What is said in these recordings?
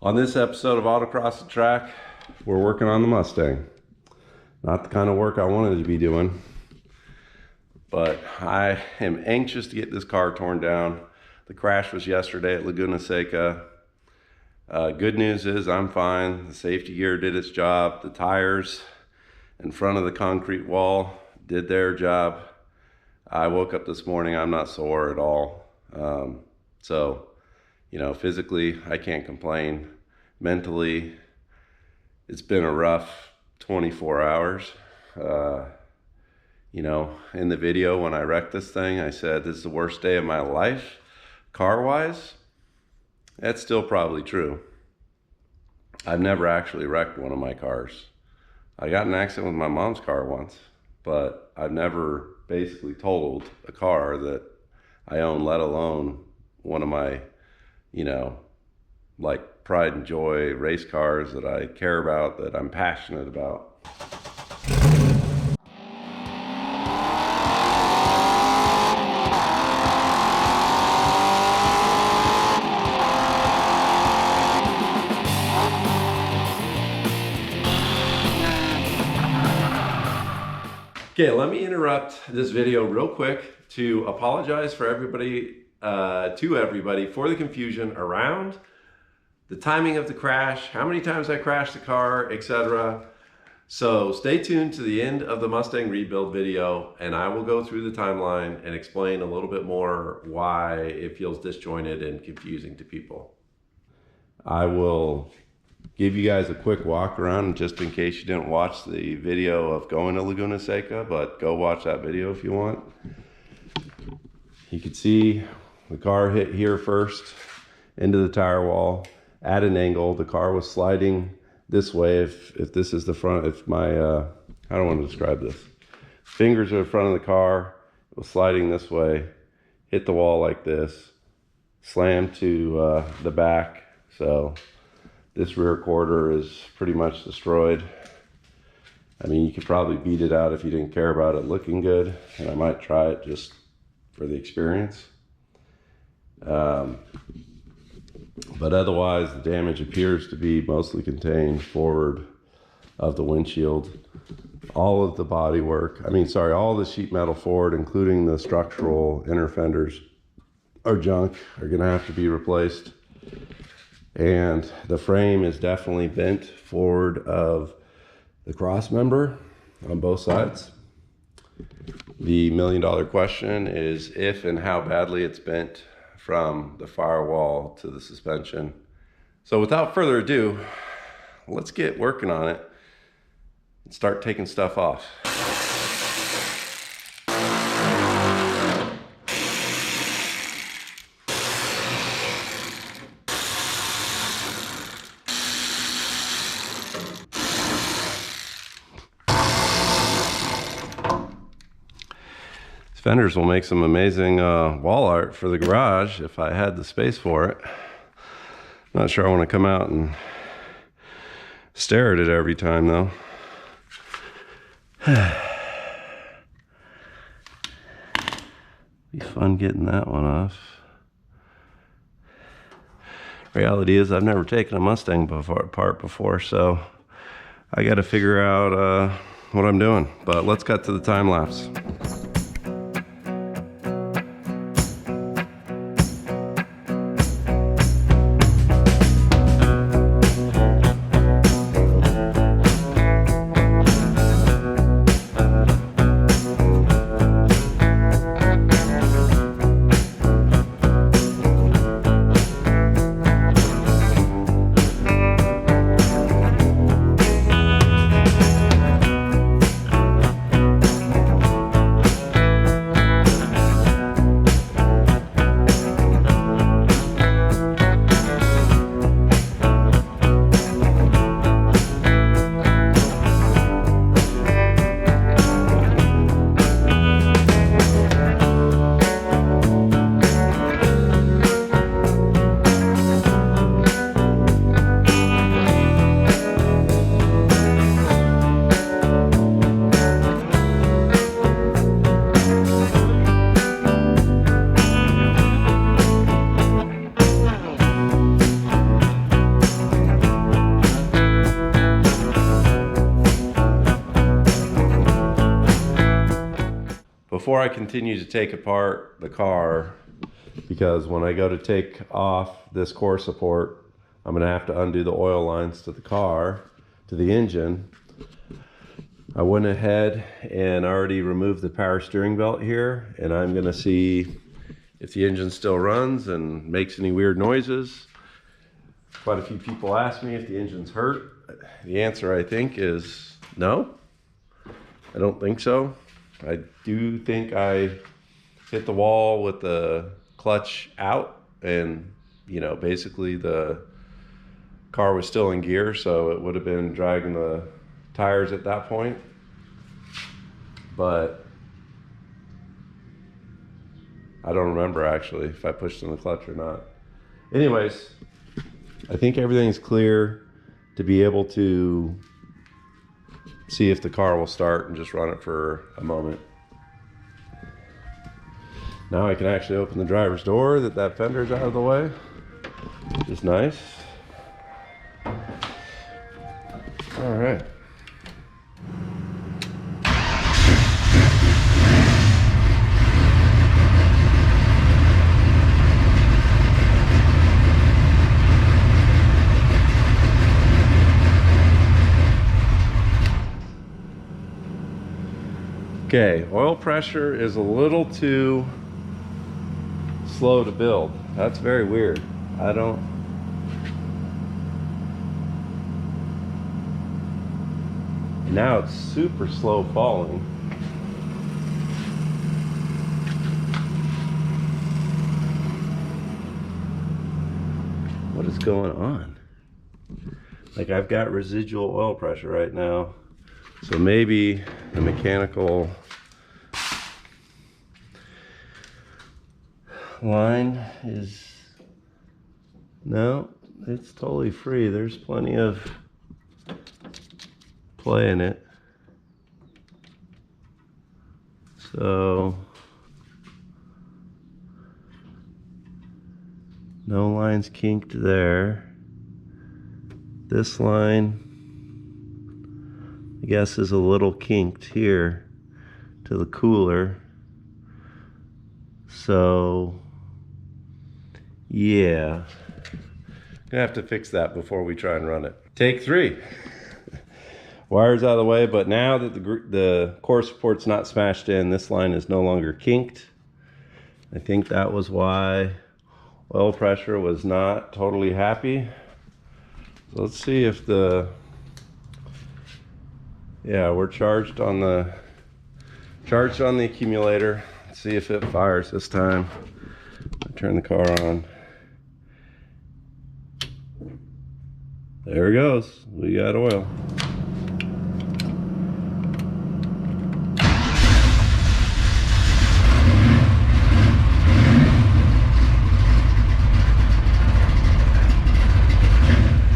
On this episode of AutoXandTrack, we're working on the Mustang. Not the kind of work I wanted to be doing, but I am anxious to get this car torn down. The crash was yesterday at Laguna Seca. Good news is I'm fine. The safety gear did its job. The tires in front of the concrete wall did their job. I woke up this morning, I'm not sore at all. So, physically, I can't complain. Mentally, it's been a rough 24 hours. In the video when I wrecked this thing, I said, this is the worst day of my life, car-wise. That's still probably true. I've never actually wrecked one of my cars. I got in an accident with my mom's car once, but I've never basically totaled a car that I own, let alone one of my, like pride and joy race cars that I care about, that I'm passionate about. Okay, let me interrupt this video real quick to apologize for everybody, for the confusion around the timing of the crash, how many times I crashed the car, etc. So stay tuned to the end of the Mustang rebuild video, and I will go through the timeline and explain a little bit more why it feels disjointed and confusing to people. I will give you guys a quick walk around just in case you didn't watch the video of going to Laguna Seca, but go watch that video if you want. You can see the car hit here first into the tire wall at an angle. The car was sliding this way. If this is the front, if my, I don't want to describe this. Fingers are in front of the car, it was sliding this way, hit the wall like this, slammed to the back. So this rear quarter is pretty much destroyed. I mean, you could probably beat it out if you didn't care about it looking good, and I might try it just for the experience. But otherwise, the damage appears to be mostly contained forward of the windshield. All of the body work, all the sheet metal forward, including the structural inner fenders, are junk, are gonna have to be replaced. And the frame is definitely bent forward of the cross member on both sides. The million-dollar question is if and how badly it's bent from the firewall to the suspension. So without further ado, let's get working on it and start taking stuff off. Fenders will make some amazing wall art for the garage if I had the space for it. Not sure I want to come out and stare at it every time though. Be fun getting that one off. Reality is I've never taken a Mustang apart before, so I got to figure out what I'm doing. But let's cut to the time lapse. before I continue to take apart the car, because when I go to take off this core support, I'm gonna have to undo the oil lines to the car, to the engine. I went ahead and already removed the power steering belt here, and I'm gonna see if the engine still runs and makes any weird noises. Quite a few people ask me if the engine's hurt. The answer, I think, is no. I don't think so. I do think I hit the wall with the clutch out, and you know, basically the car was still in gear, so it would have been dragging the tires at that point. But I don't remember actually if I pushed in the clutch or not. Anyways, I think everything's clear to be able to see if the car will start and just run it for a moment. Now I can actually open the driver's door, that fender's out of the way, which is nice. All right. Okay, oil pressure is a little too slow to build. That's very weird. Now it's super slow falling. What is going on? Like, I've got residual oil pressure right now. So maybe the mechanical line is, no, it's totally free. There's plenty of play in it. So no lines kinked there. This line, I guess, is a little kinked here to the cooler. So yeah, gonna have to fix that before we try and run it. Take 3. Wires out of the way, but now that the core support's not smashed in, this line is no longer kinked. I think that was why oil pressure was not totally happy. So let's see if we're charged on the accumulator. Let's see if it fires this time. I'll turn the car on. There it goes. We got oil.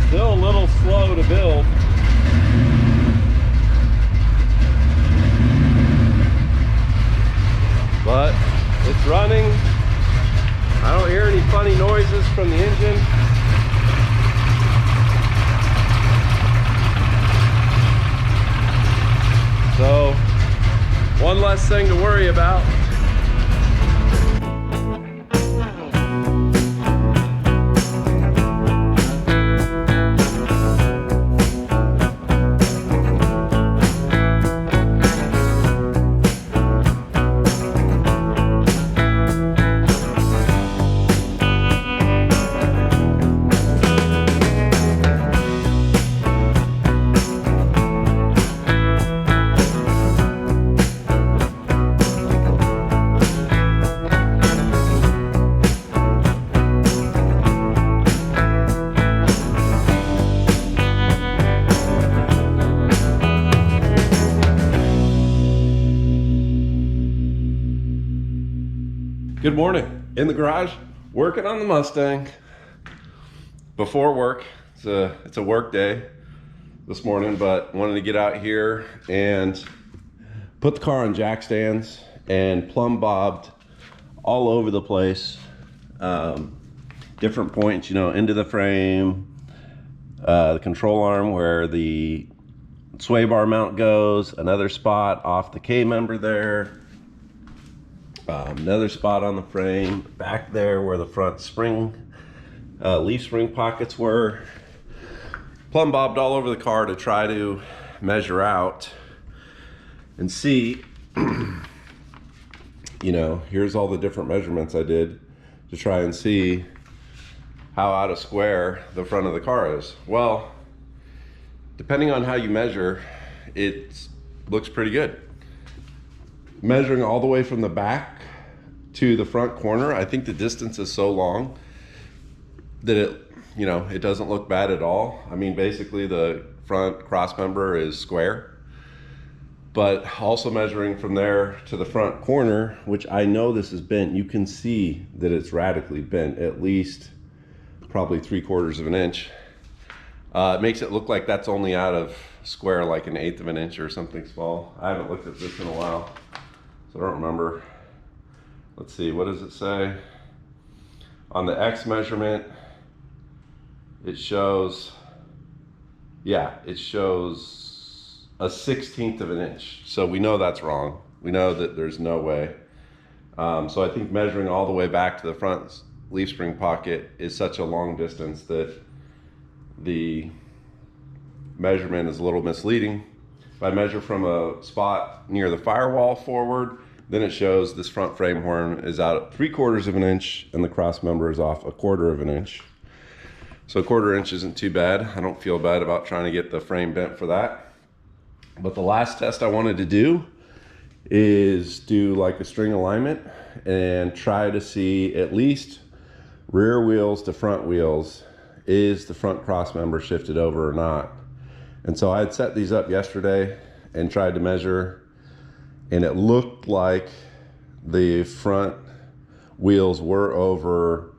Still a little slow to build. But it's running. I don't hear any funny noises from the engine. So, one less thing to worry about. Good morning. In the garage, working on the Mustang. Before work, it's a work day this morning, but wanted to get out here and put the car on jack stands and plumb bobbed all over the place. Different points, you know, into the frame, the control arm where the sway bar mount goes, another spot off the K member there. Another spot on the frame back there where the front spring, leaf spring pockets were. Plumb bobbed all over the car to try to measure out and see, you know, here's all the different measurements I did to try and see how out of square the front of the car is. Well, depending on how you measure, it looks pretty good. Measuring all the way from the back to the front corner, I think the distance is so long that it doesn't look bad at all. I mean, basically the front cross member is square, but also measuring from there to the front corner, which I know this is bent, you can see that it's radically bent, at least probably 3/4 of an inch. It makes it look like that's only out of square like 1/8 of an inch or something small. I haven't looked at this in a while, so I don't remember. Let's see, what does it say? On the X measurement, it shows, yeah, it shows a 1/16 of an inch. So we know that's wrong. We know that there's no way. So I think measuring all the way back to the front leaf spring pocket is such a long distance that the measurement is a little misleading. If I measure from a spot near the firewall forward, then it shows this front frame horn is out 3/4 of an inch and the cross member is off 1/4 of an inch. So 1/4 inch isn't too bad. I don't feel bad about trying to get the frame bent for that. But the last test I wanted to do is do like a string alignment and try to see at least rear wheels to front wheels, is the front cross member shifted over or not. And so I had set these up yesterday and tried to measure, and it looked like the front wheels were over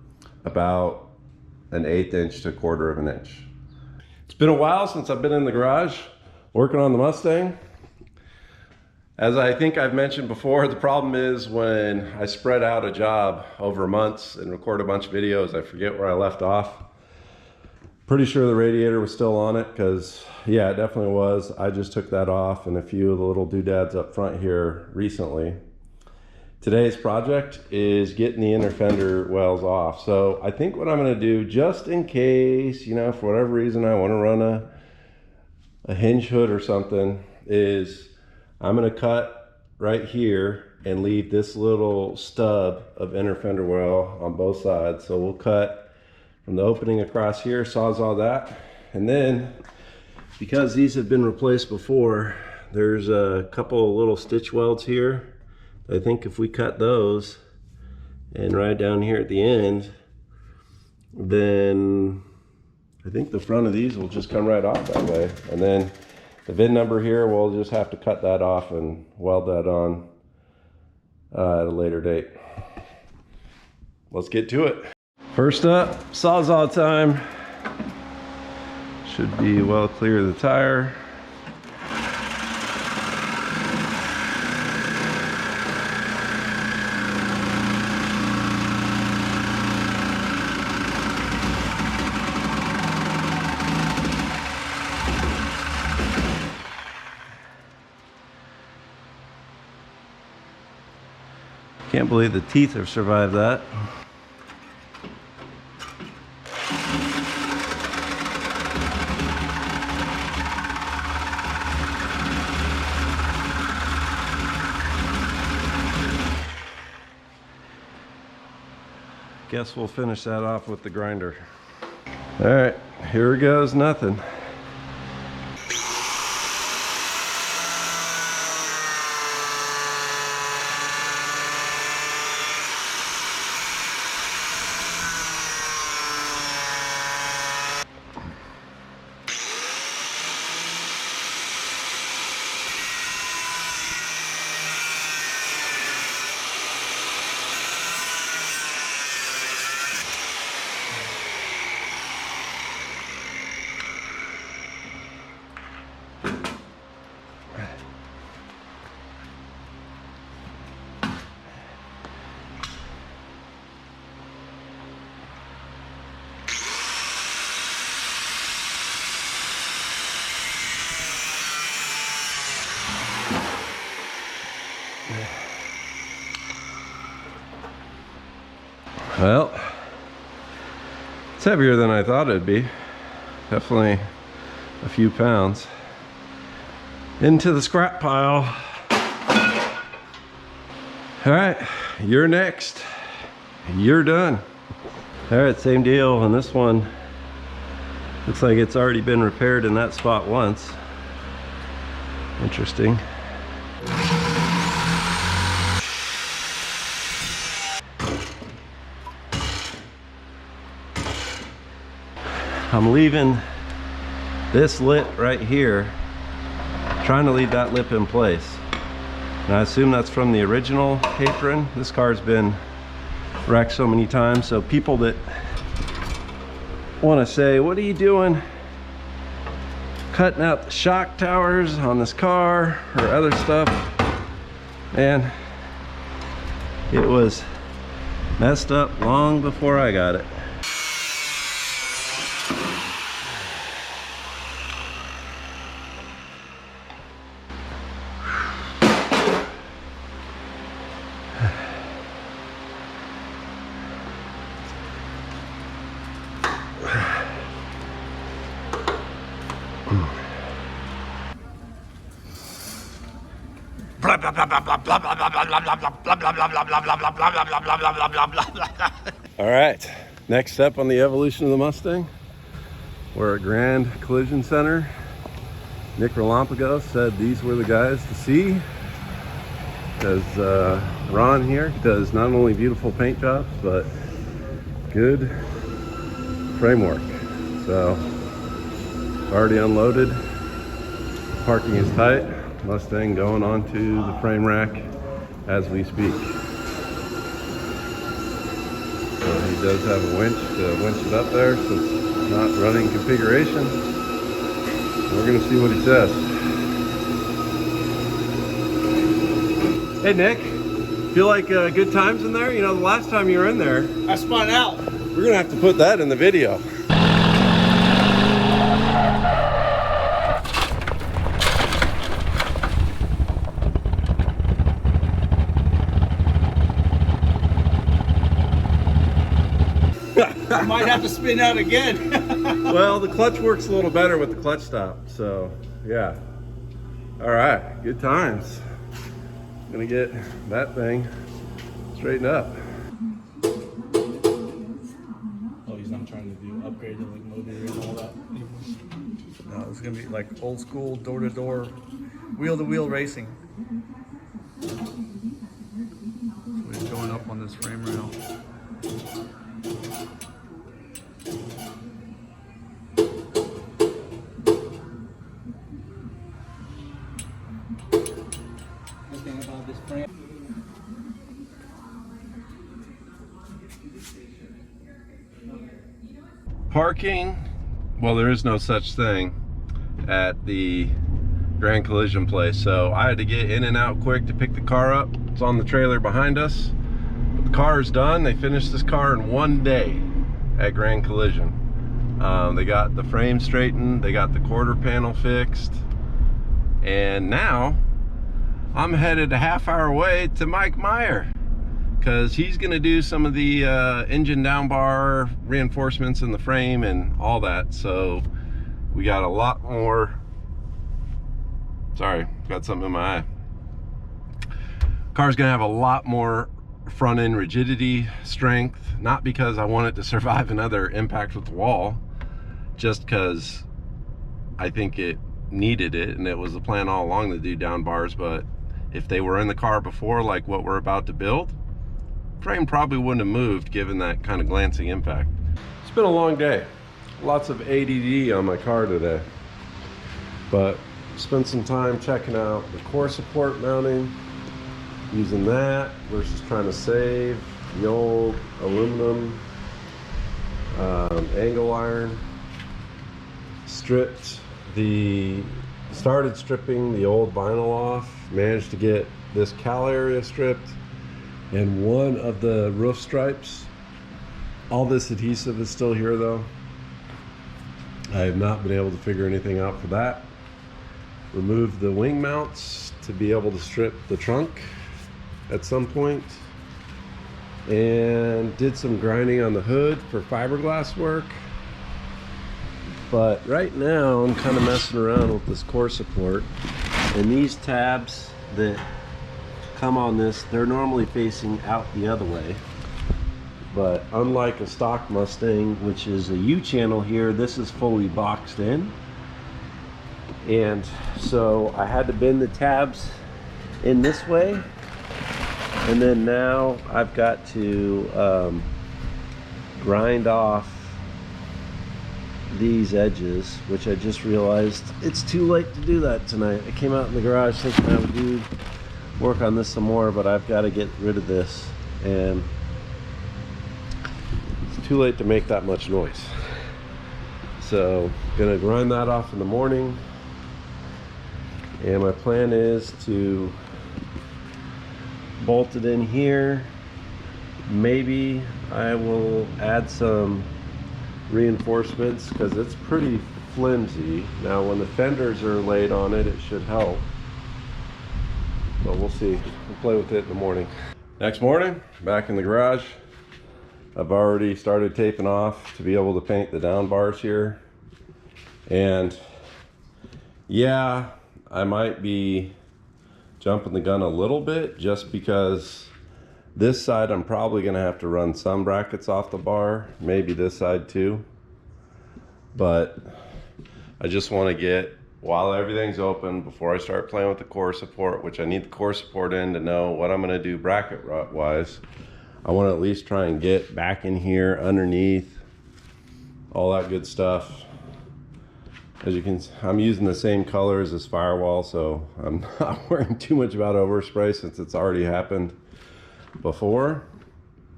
about 1/8 inch to 1/4 of an inch. It's been a while since I've been in the garage working on the Mustang. As I think I've mentioned before, the problem is when I spread out a job over months and record a bunch of videos, I forget where I left off. Pretty sure the radiator was still on it, because yeah, it definitely was. I just took that off and a few of the little doodads up front here recently. Today's project is getting the inner fender wells off. So I think what I'm gonna do, just in case, you know, for whatever reason I wanna run a hinge hood or something, is I'm gonna cut right here and leave this little stub of inner fender well on both sides. So we'll cut from the opening across here, sawzall that, and then because these have been replaced before, there's a couple of little stitch welds here. I think if we cut those and right down here at the end, then I think the front of these will just come right off that way. And then the VIN number here, we'll just have to cut that off and weld that on at a later date. Let's get to it. First up, sawzall time. Should be well clear of the tire. Can't believe the teeth have survived that. Guess we'll finish that off with the grinder. All right, here goes nothing. It's heavier than I thought it'd be. Definitely a few pounds. Into the scrap pile. All right, you're next. You're done. All right, same deal on this one. Looks like it's already been repaired in that spot once. Interesting. I'm leaving this lip right here, trying to leave that lip in place. And I assume that's from the original apron. This car's been wrecked so many times, so people that want to say, what are you doing cutting out the shock towers on this car or other stuff, and it was messed up long before I got it. All right, next step on the evolution of the Mustang. We're at Grand Collision Center. Nick Relampago said these were the guys to see, because Ron here does not only beautiful paint jobs but good framework. So already unloaded, parking is tight. Mustang going onto the frame rack as we speak. So he does have a winch to winch it up there, so it's not running configuration. We're gonna see what he says. Hey Nick, feel like good times in there? You know, the last time you were in there, I spun out. we're gonna have to put that in the video. I might have to spin out again. Well, the clutch works a little better with the clutch stop, so yeah. All right, good times. Gonna get that thing straightened up. Oh, he's not trying to do upgrade to like motor and all that. No, it's gonna be like old school door to door, wheel to wheel racing. So he's going up on this frame rail. Parking, well, there is no such thing at the Grand Collision place, so I had to get in and out quick to pick the car up. It's on the trailer behind us, but the car is done. They finished this car in one day at Grand Collision. They got the frame straightened, they got the quarter panel fixed, and now I'm headed a half-hour away to Mike Meyer, because he's going to do some of the engine down bar reinforcements in the frame and all that. So we got a lot more, sorry, got something in my eye. Car's going to have a lot more front end rigidity, strength, not because I want it to survive another impact with the wall, just because I think it needed it, and it was the plan all along to do down bars. But if they were in the car before, like what we're about to build, frame probably wouldn't have moved given that kind of glancing impact. It's been a long day. Lots of ADD on my car today. But spent some time checking out the core support mounting, using that versus trying to save the old aluminum angle iron. Started stripping the old vinyl off, managed to get this cal area stripped, and one of the roof stripes. All this adhesive is still here though. I have not been able to figure anything out for that. Removed the wing mounts to be able to strip the trunk at some point, and did some grinding on the hood for fiberglass work. But right now I'm kind of messing around with this core support, and these tabs that come on this, they're normally facing out the other way. But unlike a stock Mustang, which is a U-channel here, this is fully boxed in. And so I had to bend the tabs in this way. And then now I've got to grind off these edges, which I just realized it's too late to do that tonight. I came out in the garage thinking I would work on this some more, but I've got to get rid of this, and it's too late to make that much noise. So gonna grind that off in the morning, and my plan is to bolt it in here. Maybe I will add some reinforcements because it's pretty flimsy. Now when the fenders are laid on it, it should help, but we'll see. We'll play with it in the morning. Next morning, back in the garage. I've already started taping off to be able to paint the down bars here. And yeah, I might be jumping the gun a little bit, just because this side I'm probably gonna have to run some brackets off the bar, maybe this side too. But I just want to get, while everything's open, before I start playing with the core support, which I need the core support in to know what I'm gonna do bracket wise. I want to at least try and get back in here underneath, all that good stuff. As you can, I'm using the same color as this firewall, so I'm not worrying too much about overspray since it's already happened before.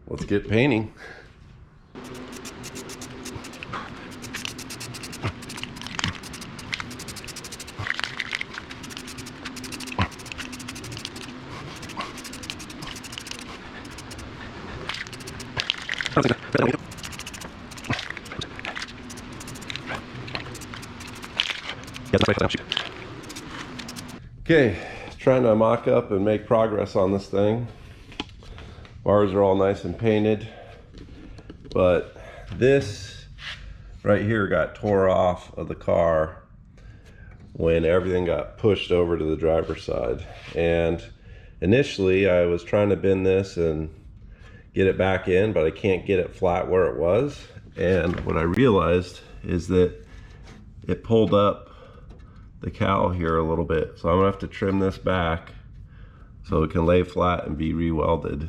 Let's get painting. Okay, trying to mock up and make progress on this thing. Bars are all nice and painted, but this right here got tore off of the car when everything got pushed over to the driver's side. And initially I was trying to bend this and get it back in, but I can't get it flat where it was. And what I realized is that it pulled up the cowl here a little bit. So I'm gonna have to trim this back so it can lay flat and be re-welded.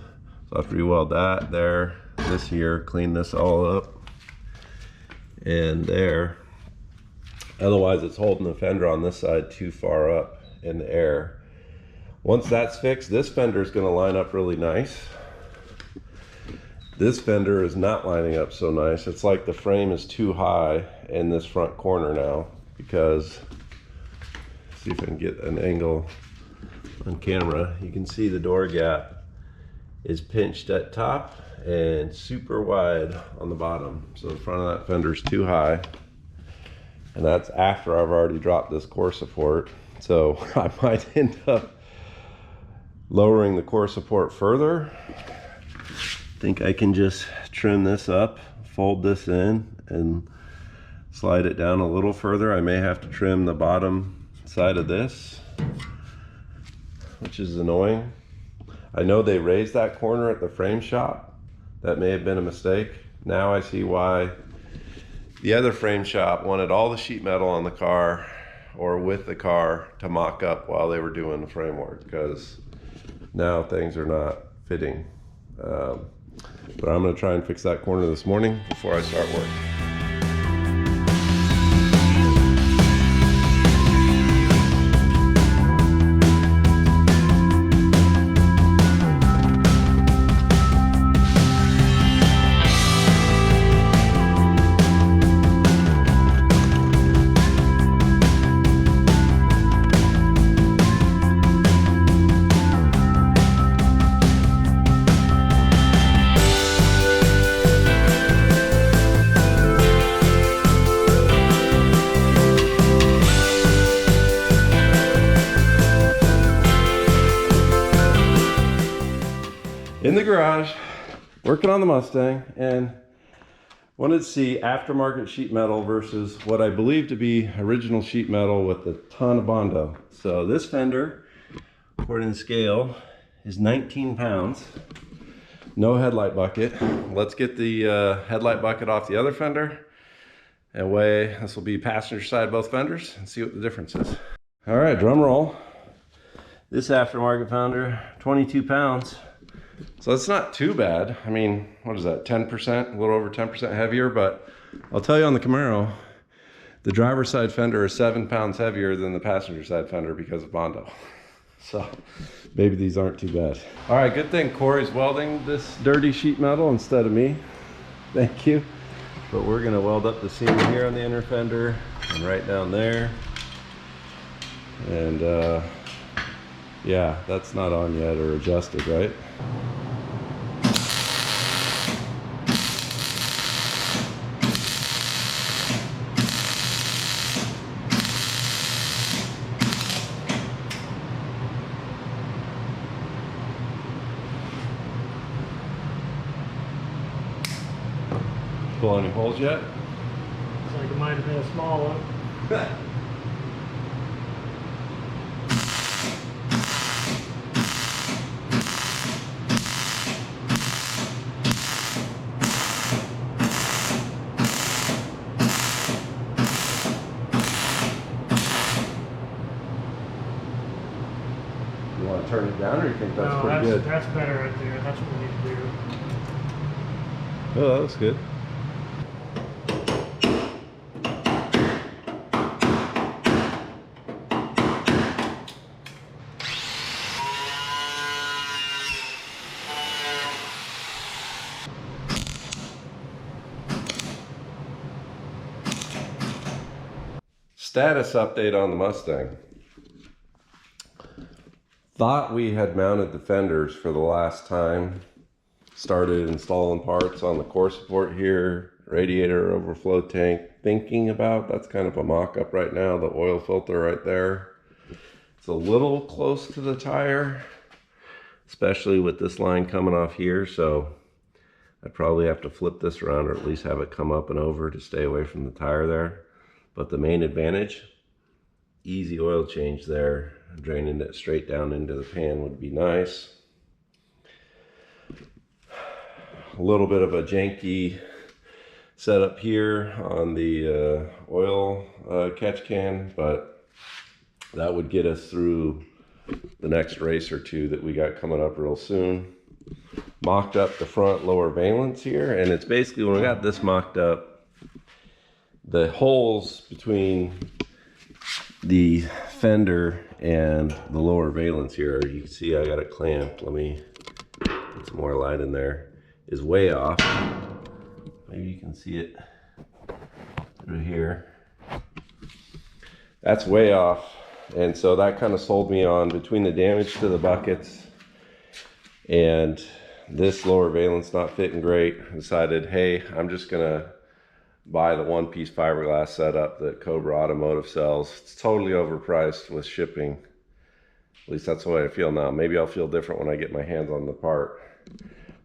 So I have to re-weld that there, this here, clean this all up, and there. Otherwise it's holding the fender on this side too far up in the air. Once that's fixed, this fender is gonna line up really nice. This fender is not lining up so nice. It's like the frame is too high in this front corner now, because, see if I can get an angle on camera. You can see the door gap is pinched at top and super wide on the bottom. So the front of that fender is too high. And that's after I've already dropped this core support. So I might end up lowering the core support further. I think I can just trim this up, fold this in, and slide it down a little further. I may have to trim the bottom side of this, which is annoying. I know they raised that corner at the frame shop. That may have been a mistake. Now I see why the other frame shop wanted all the sheet metal on the car or with the car to mock up while they were doing the framework, because now things are not fitting. But I'm gonna try and fix that corner this morning before I start work. In the garage, working on the Mustang, and Wanted to see aftermarket sheet metal versus what I believe to be original sheet metal with a ton of Bondo. So this fender, according to scale, is 19 pounds. No headlight bucket. Let's get the headlight bucket off the other fender and weigh. This will be passenger side both fenders and see what the difference is. All right, drum roll. This aftermarket fender, 22 pounds. So it's not too bad. I mean, what is that, 10%, a little over 10% heavier, but I'll tell you on the Camaro, the driver's side fender is 7 pounds heavier than the passenger side fender because of Bondo. So maybe these aren't too bad. All right, good thing Corey's welding this dirty sheet metal instead of me. Thank you. But we're gonna weld up the seam here on the inner fender and right down there. And yeah, that's not on yet or adjusted, right? Pull any holes yet? Looks like it might have been a small one. You want to turn it down or you think that's No, pretty good? That's better right there. That's what we need to do. Oh, that looks good. Status update on the Mustang. Thought we had mounted the fenders for the last time. Started installing parts on the core support here, radiator overflow tank. Thinking about, that's kind of a mock-up right now, the oil filter right there. It's a little close to the tire, especially with this line coming off here, so I'd probably have to flip this around or at least have it come up and over to stay away from the tire there. But the main advantage, easy oil change there. Draining it straight down into the pan would be nice. A little bit of a janky setup here on the oil catch can, but that would get us through the next race or two that we got coming up real soon. Mocked up the front lower valence here, and it's basically, when we got this mocked up, the holes between the fender and the lower valence here, you can see I got it clamped. Let me put some more light in there, is way off. Maybe you can see it through here. That's way off. And so that kind of sold me on, between the damage to the buckets and this lower valence not fitting great, I decided, hey, I'm just gonna buy the one-piece fiberglass setup that Cobra Automotive sells. It's totally overpriced with shipping. At least that's the way I feel now. Maybe I'll feel different when I get my hands on the part.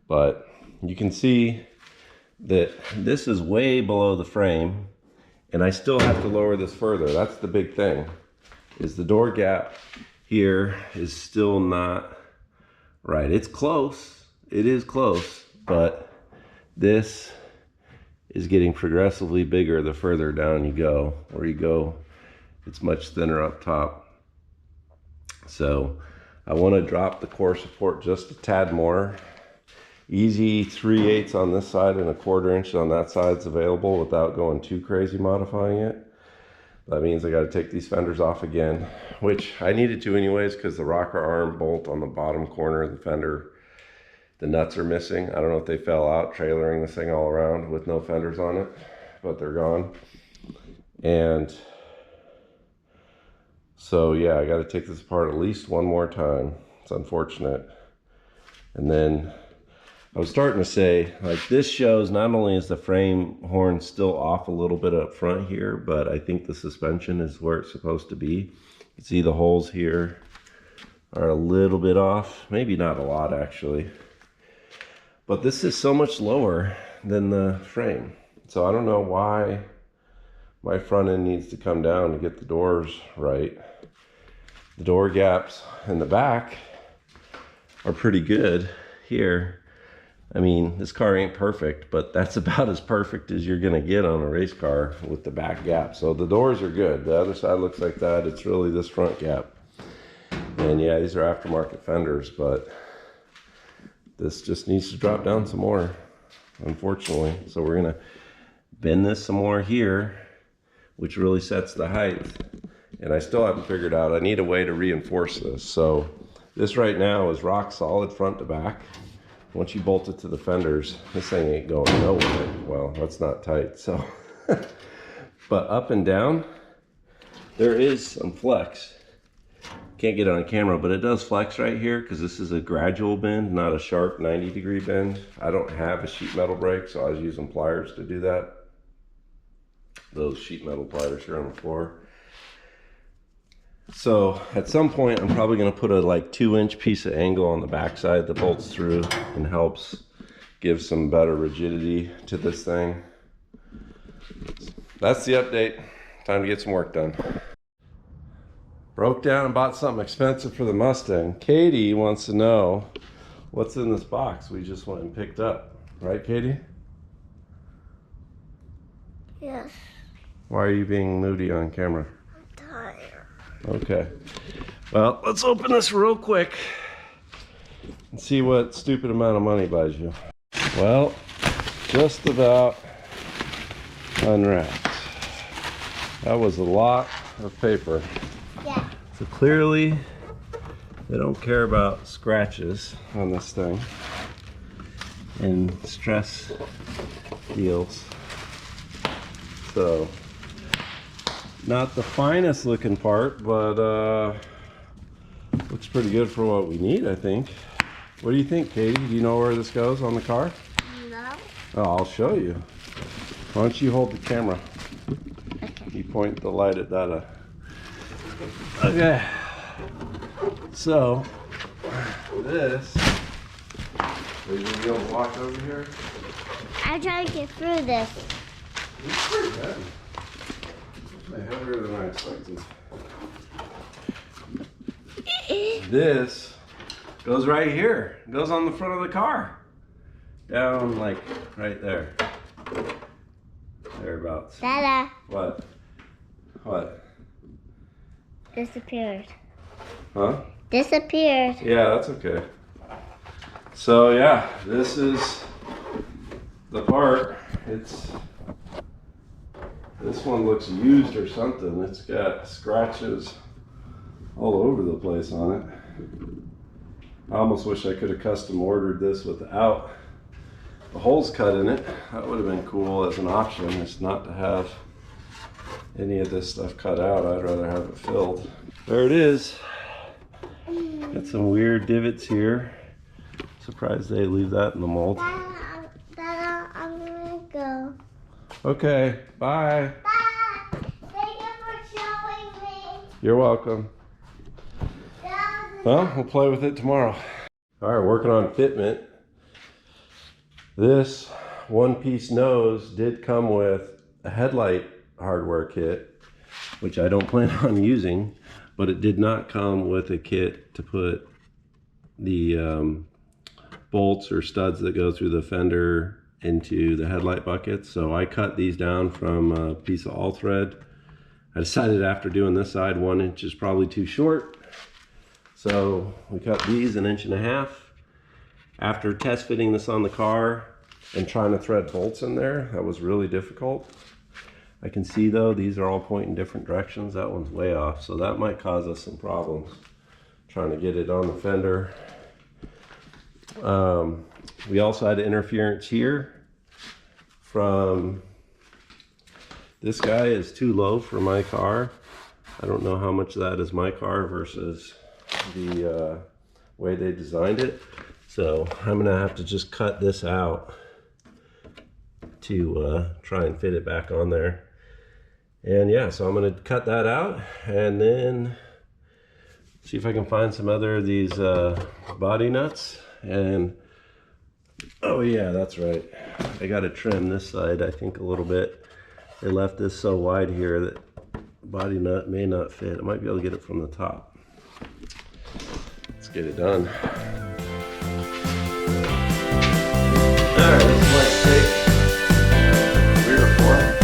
But you can see that this is way below the frame, and I still have to lower this further. That's the big thing, is the door gap here is still not right. It's close, it is close, but this is getting progressively bigger the further down you go. Where you go, it's much thinner up top. So I want to drop the core support just a tad more. Easy 3/8 on this side and a 1/4 inch on that side's available without going too crazy modifying it. That means I got to take these fenders off again, which I needed to anyways because the rocker arm bolt on the bottom corner of the fender, the nuts are missing. I don't know if they fell out trailering this thing all around with no fenders on it, but they're gone. And so yeah, I got to take this apart at least one more time. It's unfortunate. And then I was starting to say, like, this shows not only is the frame horn still off a little bit up front here, but I think the suspension is where it's supposed to be. You can see the holes here are a little bit off, maybe not a lot actually. But this is so much lower than the frame. So I don't know why my front end needs to come down to get the doors right. The door gaps in the back are pretty good here. I mean, this car ain't perfect, but that's about as perfect as you're gonna get on a race car with the back gap. So the doors are good. The other side looks like that. It's really this front gap. And yeah, these are aftermarket fenders, but this just needs to drop down some more, unfortunately. So we're gonna bend this some more here, which really sets the height. And I still haven't figured out, I need a way to reinforce this. So this right now is rock solid front to back. Once you bolt it to the fenders, this thing ain't going nowhere. Well, that's not tight, so. But up and down, there is some flex. Can't get it on camera, but it does flex right here because this is a gradual bend, not a sharp 90-degree bend. I don't have a sheet metal brake, so I was using pliers to do that. Those sheet metal pliers here on the floor. So at some point, I'm probably going to put a like 2-inch piece of angle on the backside that bolts through and helps give some better rigidity to this thing. That's the update. Time to get some work done. Broke down and bought something expensive for the Mustang. Katie wants to know what's in this box we just went and picked up. Right, Katie? Yes. Why are you being moody on camera? I'm tired. Okay. Well, let's open this real quick and see what stupid amount of money buys you. Well, just about unwrapped. That was a lot of paper. Yeah. So clearly, they don't care about scratches on this thing and stress deals. So, not the finest looking part, but looks pretty good for what we need, I think. What do you think, Katie? Do you know where this goes on the car? No. Oh, I'll show you. Why don't you hold the camera? Okay. You point the light at that. Okay. So, this. Are you gonna be able to walk over here? I'm trying to get through this. It's pretty heavy. It's heavier than I expected. This goes right here. It goes on the front of the car. Down like right there. Thereabouts. Dada. What? What? Disappeared. Huh? Disappeared. Yeah, that's okay. So yeah, this is the part. This one looks used or something. It's got scratches all over the place on it. I almost wish I could have custom ordered this without the holes cut in it. That would have been cool as an option. It's not to have any of this stuff cut out. I'd rather have it filled. There it is. Got some weird divots here. Surprised they leave that in the mold. Dada, I'm gonna go. Okay, bye. Bye. Thank you for showing me. You're welcome. Well, we'll play with it tomorrow. All right, working on fitment. This one-piece nose did come with a headlight hardware kit, which I don't plan on using, but it did not come with a kit to put the bolts or studs that go through the fender into the headlight buckets. So I cut these down from a piece of all thread. I decided after doing this side, 1 inch is probably too short. So we cut these 1.5 inches. After test fitting this on the car and trying to thread bolts in there, that was really difficult. I can see though, these are all pointing different directions. That one's way off, so that might cause us some problems trying to get it on the fender. We also had interference here from this guy is too low for my car. I don't know how much that is my car versus the way they designed it. So I'm gonna have to just cut this out to try and fit it back on there. And yeah, so I'm gonna cut that out and then see if I can find some other of these body nuts. And oh yeah, that's right, I I got to trim this side, I think, a little bit. They left this so wide here that body nut may not fit. I might be able to get it from the top. Let's get it done. All right, this might take 3 or 4.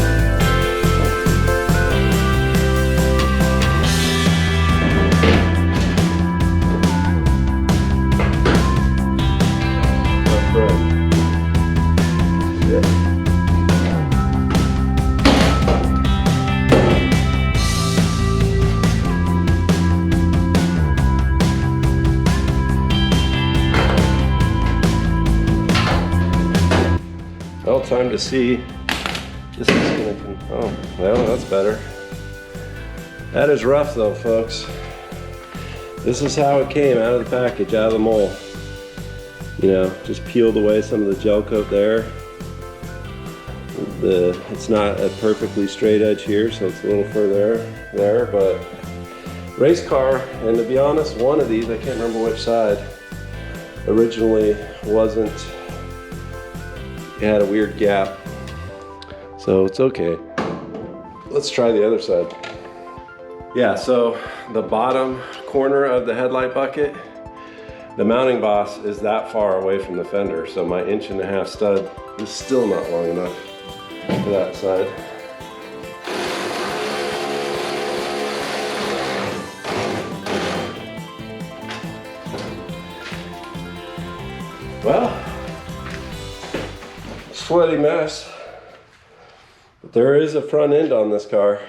Well, time to see. This is gonna, oh, well, that's better. That is rough though, folks. This is how it came out of the package, out of the mold. You know, just peeled away some of the gel coat there. It's not a perfectly straight edge here, so it's a little further there, but race car, and to be honest, one of these, I can't remember which side, originally wasn't, it had a weird gap, so it's okay. Let's try the other side. Yeah, so the bottom corner of the headlight bucket, the mounting boss is that far away from the fender, so my 1.5" stud is still not long enough for that side. Well, sweaty mess, but there is a front end on this car.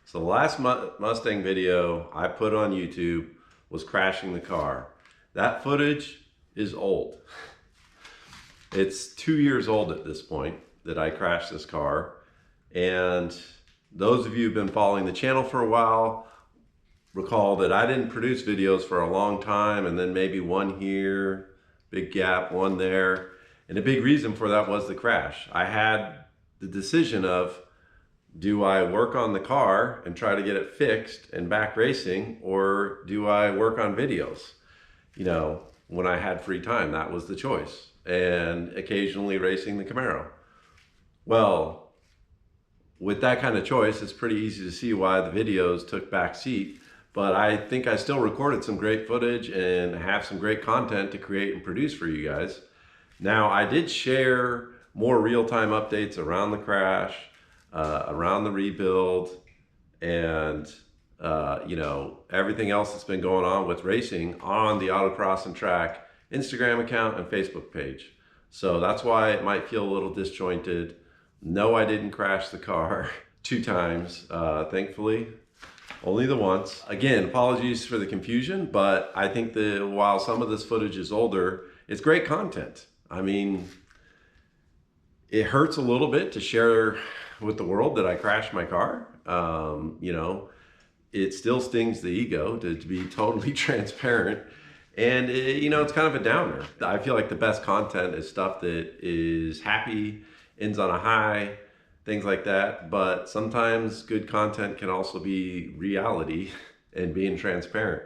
So the last Mustang video I put on YouTube was crashing the car. That footage is old. It's 2 years old at this point that I crashed this car. And those of you who've been following the channel for a while recall that I didn't produce videos for a long time, and then maybe one here, big gap, one there. And a big reason for that was the crash. I had the decision of, do I work on the car and try to get it fixed and back racing, or do I work on videos? You know, when I had free time, that was the choice. And occasionally racing the Camaro. Well, with that kind of choice, it's pretty easy to see why the videos took back seat. But I think I still recorded some great footage and have some great content to create and produce for you guys. Now, I did share more real-time updates around the crash, around the rebuild, and you know, everything else that's been going on with racing on the AutoXandTrack Instagram account and Facebook page. So that's why it might feel a little disjointed. No, I didn't crash the car 2 times, thankfully. Only the once. Again, apologies for the confusion, but I think that while some of this footage is older, it's great content. I mean, it hurts a little bit to share with the world that I crashed my car. You know, it still stings the ego to be totally transparent. And you know, it's kind of a downer. I feel like the best content is stuff that is happy, ends on a high, things like that. But sometimes good content can also be reality and being transparent.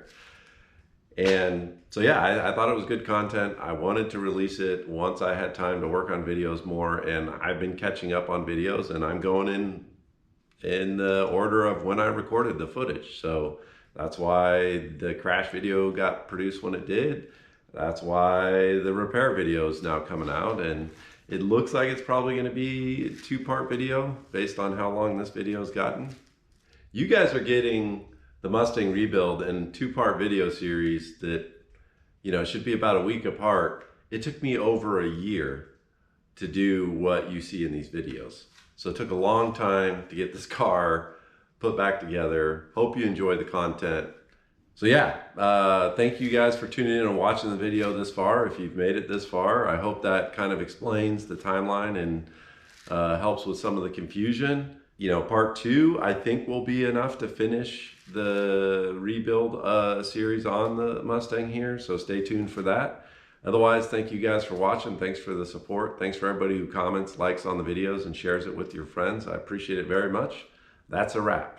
And so yeah, I thought it was good content. I wanted to release it once I had time to work on videos more, and I've been catching up on videos, and I'm going in the order of when I recorded the footage. So that's why the crash video got produced when it did. That's why the repair video is now coming out, and it looks like it's probably going to be a 2-part video based on how long this video has gotten. You guys are getting the Mustang rebuild in 2-part video series that, you know, should be about a week apart. It took me over a year to do what you see in these videos. So it took a long time to get this car put back together. Hope you enjoy the content. So yeah, thank you guys for tuning in and watching the video this far. If you've made it this far, I hope that kind of explains the timeline and helps with some of the confusion. You know, part 2, I think, will be enough to finish the rebuild series on the Mustang here. So stay tuned for that. Otherwise, thank you guys for watching. Thanks for the support. Thanks for everybody who comments, likes on the videos, and shares it with your friends. I appreciate it very much. That's a wrap.